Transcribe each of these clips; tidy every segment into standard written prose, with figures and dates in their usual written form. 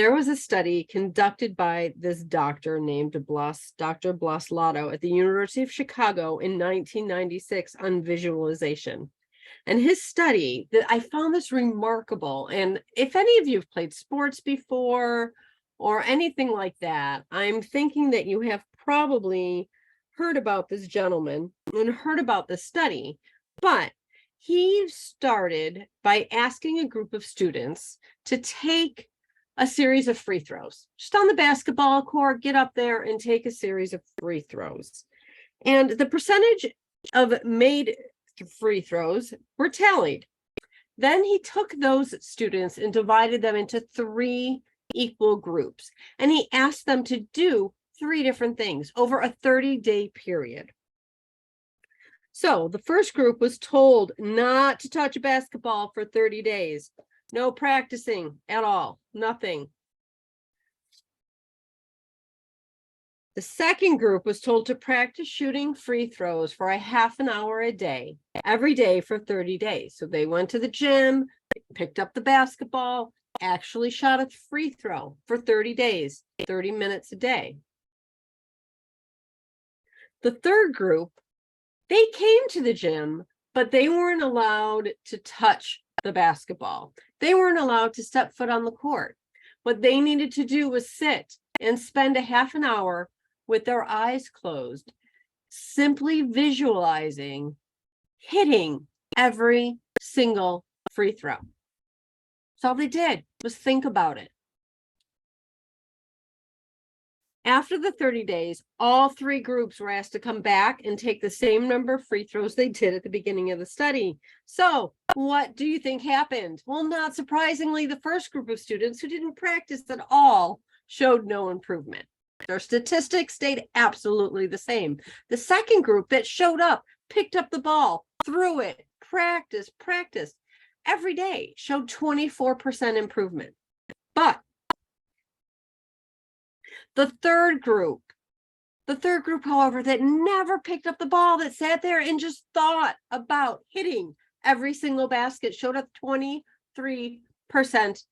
there was a study conducted by this doctor named Dr. Blaslato at the University of Chicago in 1996 on visualization. And his study, that I found this remarkable. And if any of you have played sports before or anything like that, I'm thinking that you have probably heard about this gentleman and heard about this study. But he started by asking a group of students to take a series of free throws, just on the basketball court, get up there and take a series of free throws. And the percentage of made free throws were tallied. Then he took those students and divided them into 3 equal groups. And he asked them to do 3 different things over a 30-day period. So the first group was told not to touch a basketball for 30 days. No practicing at all, nothing. The second group was told to practice shooting free throws for a half an hour a day, every day for 30 days. So they went to the gym, picked up the basketball, actually shot a free throw for 30 days, 30 minutes a day. The third group, they came to the gym, but they weren't allowed to touch the basketball. They weren't allowed to step foot on the court. What they needed to do was sit and spend a half an hour with their eyes closed, simply visualizing hitting every single free throw. That's all they did, was think about it. After the 30 days, all 3 groups were asked to come back and take the same number of free throws they did at the beginning of the study. So what do you think happened? Well, not surprisingly, the first group of students who didn't practice at all showed no improvement. Their statistics stayed absolutely the same. The second group that showed up, picked up the ball, threw it, practiced every day, showed 24% improvement. But the third group, however, that never picked up the ball, that sat there and just thought about hitting every single basket, showed a 23%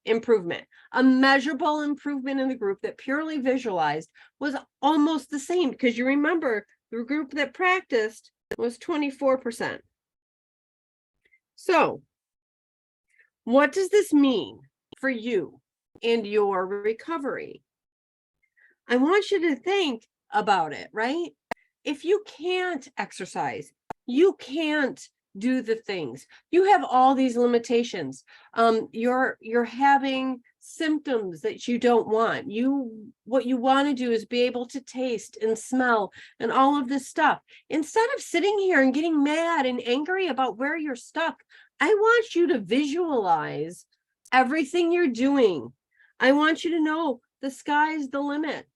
improvement. A measurable improvement in the group that purely visualized was almost the same, because you remember the group that practiced was 24%. So what does this mean for you and your recovery? I want you to think about it, right? If you can't exercise, you can't do the things, you have all these limitations. You're having symptoms that you don't want. What you want to do is be able to taste and smell and all of this stuff. Instead of sitting here and getting mad and angry about where you're stuck, I want you to visualize everything you're doing. I want you to know the sky's the limit.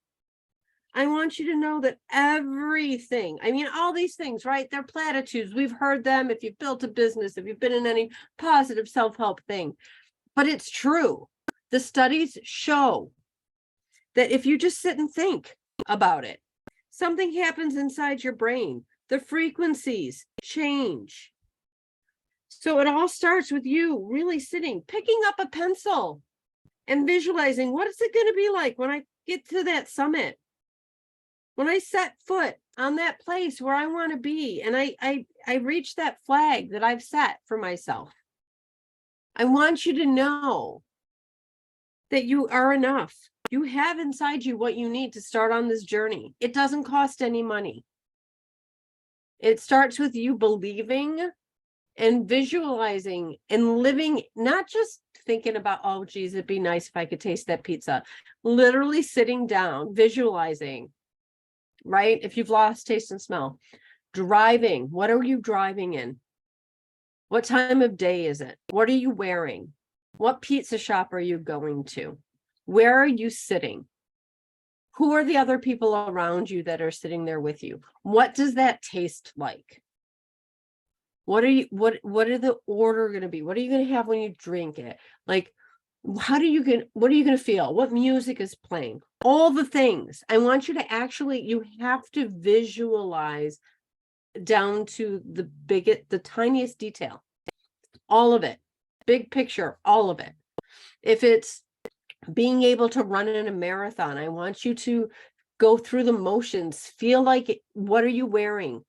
I want you to know that everything, I mean, all these things, right? They're platitudes. We've heard them if you've built a business, if you've been in any positive self-help thing, but it's true. The studies show that if you just sit and think about it, something happens inside your brain. The frequencies change. So it all starts with you really sitting, picking up a pencil and visualizing, what is it going to be like when I get to that summit? When I set foot on that place where I want to be, and I reach that flag that I've set for myself. I want you to know that you are enough. You have inside you what you need to start on this journey. It doesn't cost any money. It starts with you believing and visualizing and living, not just thinking about, oh, geez, it'd be nice if I could taste that pizza. Literally sitting down, visualizing. Right? If you've lost taste and smell, driving, what are you driving in? What time of day is it? What are you wearing? What pizza shop are you going to? Where are you sitting? Who are the other people around you that are sitting there with you? What does that taste like? What are the order going to be? What are you going to have when you drink it? Like, what are you going to feel? What music is playing? All the things. I want you to actually, you have to visualize down to the tiniest detail. All of it. Big picture, all of it. If it's being able to run in a marathon. I want you to go through the motions, feel like what are you wearing?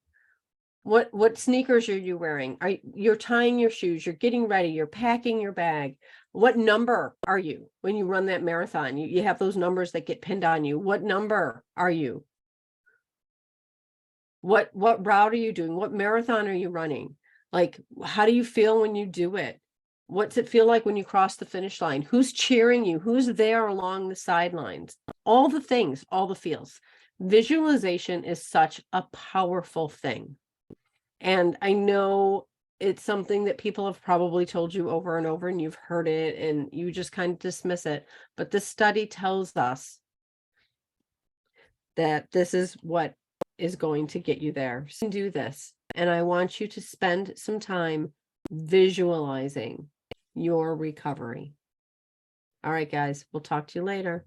What sneakers are you wearing? You're tying your shoes, you're getting ready, you're packing your bag. What number are you when you run that marathon? You have those numbers that get pinned on you. What number are you? What route are you doing? What marathon are you running? Like, how do you feel when you do it? What's it feel like when you cross the finish line? Who's cheering you? Who's there along the sidelines? All the things, all the feels. Visualization is such a powerful thing. And I know it's something that people have probably told you over and over, and you've heard it and you just kind of dismiss it. But this study tells us that this is what is going to get you there. So do this. And I want you to spend some time visualizing your recovery. All right, guys, we'll talk to you later.